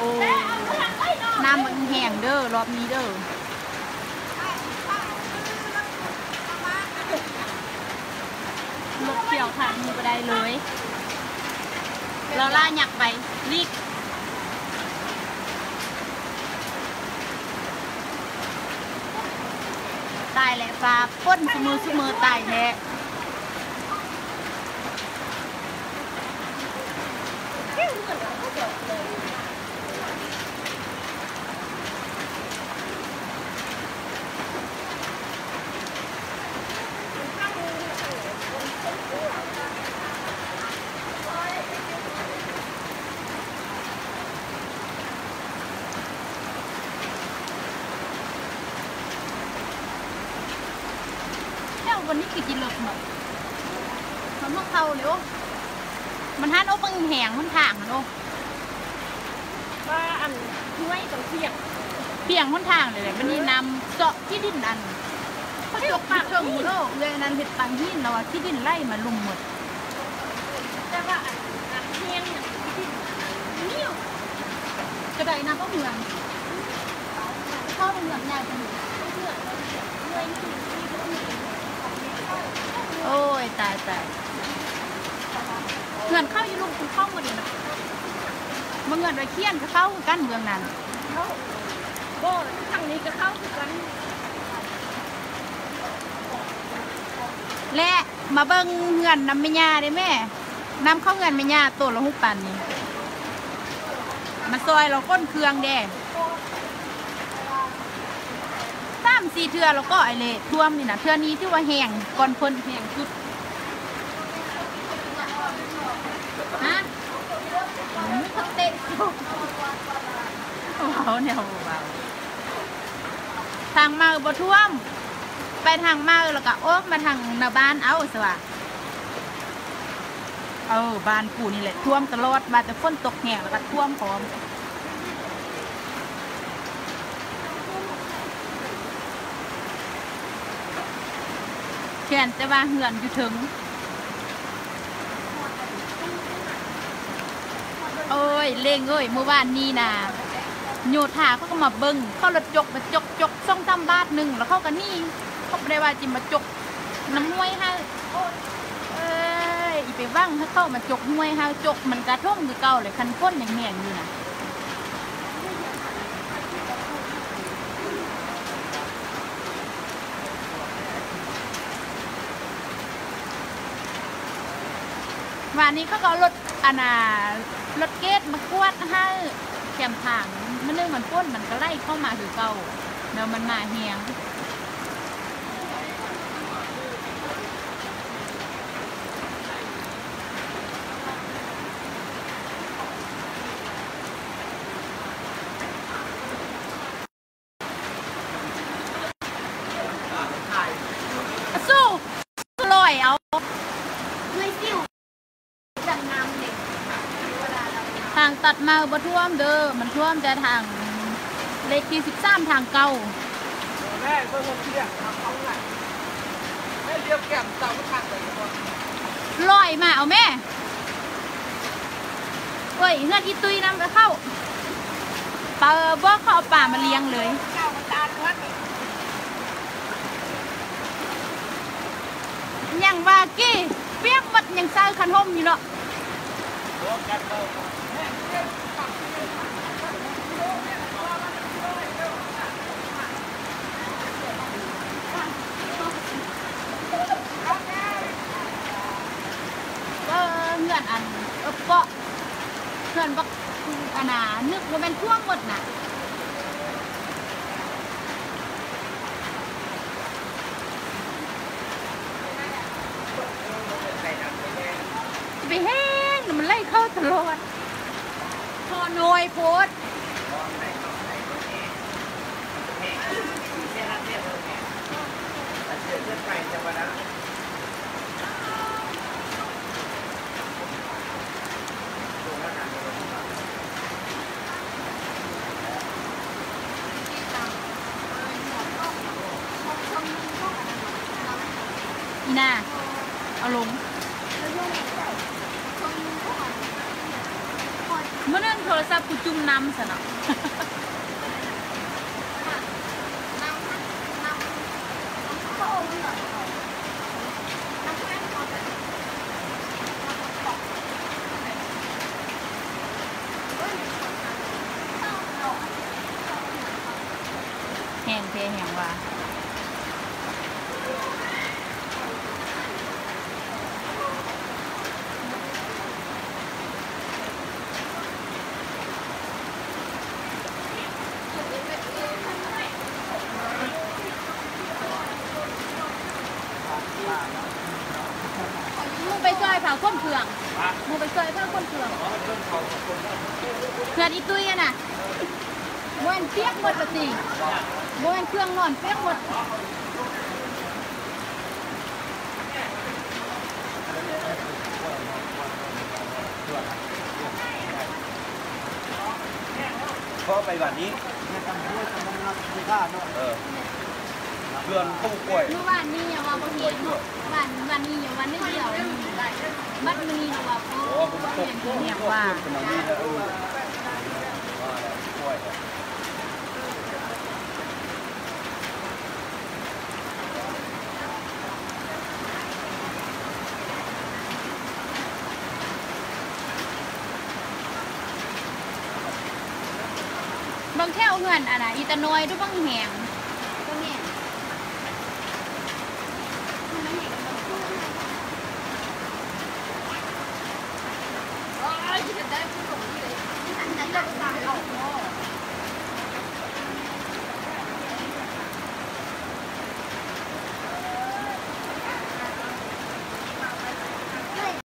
โอ้น้ำมันแห้งเด้อรอบนี้เด้อรถเกี่ยวค่ะมีก็ได้เลยเราล่าหยักไปลีกตายแหละฟ้าป้นสมือตายแท้วันนี้คือกินเลิกหมดมันต้องเข้าเลยโอ้มันฮันโอ้ปังแหงมันถ่างโอ้ว่าอันห้วยต้องเพียงมันถ่างเลยวันนี้นำเจาะที่ดินอันเขาจกปากเชิงโลกเลยนั้นเห็ดตังหินเราที่ดินไล่มาลุมหมดแต่ว่าอันเพียงอย่างที่ดินนี่กระไดน้ำก็เหมือนเข้าเป็นเหมือนยาวจมูกโอ้ยตายเงินเข้าอยู่ลุงคุณเข้ามาดินะเมื่อเงินโดยเคี่ยนก็เข้ากันเมืองนั้นเข้าบ่ทางนี้ก็เข้ากันและมาเบิ้งเงินน้ำไม่ยาได้แม่น้ำเข้าเงินไม่ยาตัวละหุบปันนี่มาซอยเราก้นเครื่องแดง3-4 เทือแล้วก็ไอเล่ท่วมนี่นะเทือนี้ที่ว่าแห้งก่อนพ้นแห้งสุดฮะเขาเตะเขาเนี่ยเบาทางมาบ่ท่วมไปทางมาแล้วก็โอ้มาทางหน้าบ้านเอาสว่าบ้านกูนี่แหละท่วมตลอดมาแต่ฝนตกแห้งแล้วก็ท่วมพร้อมแค่แต่ว่าเหือนอยู่ถึงโอ้ยเล่งเอ้ยเมื่อวานนี้นะโยธาเขาก็มาเบิ้งเขารถจกมาจกซ่องทำบาทหนึ่งแล้วเขาก็นี่เขาไม่ได้ว่าจิมาจกน้ำห้วยให้อีไปว่างถ้าเข้ามาจกห้วยให้จกมันกระท่งคือเก่าเลยคันพ้นอย่างแห้งอยู่นะวันนี้เขาก็รถรถเกตมากวดให้แคมทางมันนึงมันพ้นมันก็ไล่เข้ามาคือเก่าเดี๋ยวมันมาเฮียงสู้ลอยเอาทางตัดมาบ่ท่วมเด้อมันท่วมแต่ทางเลขที่13ทางเก่าแม่เพิ่งมาเที่ยงทำเขาไงแม่เรียบแก้มเต่าไม่ทันเลยลอยมาเอาแม่เฮ้ยเงื่อนอีตุยน้ำไปเข้าปลาบ่เขาเอาป่ามาเลี้ยงเลยยังว่ากี้เปียกมัดยังใส่คันห่มอยู่เนาะเงื่อนอันเปาะเงื่อนบักอันน่ะนึกว่าเป็นท่วงหมดน่ะไปแห้งมันไล่เข้าตลอดพอหน่อยโพดอีน่าเอาลงเมื่อนั้นโทร รศัพท์กูจุ่มน้ำซะเนาะแห้งเทแห้งว่ามึงไปซอยเผาข้นเผืองมึงไปซอยเผาข้นเผืองเพื่อนอีตุ้ยอะน่ะมวนเปียกหมดละสิมวนเครื่องนอนเปียกหมดเพราะไปวันนี้เพื่อนผู้ป่วย เมื่อวานนี้อย่าว่าบ่เห็นเนาะวันนี้อย่าวันนึงเดียวบัดมื้อนี้เราว่าโอ้เห็นเพียงว่า ขนมนี้นะป่วย บางแถวเฮือนอันน่ะอีตาน้อยทุกบางแหงก็แม่โอ้ยจะได้ผู้หลงเลยอันนั้นเราตามออกเนาะ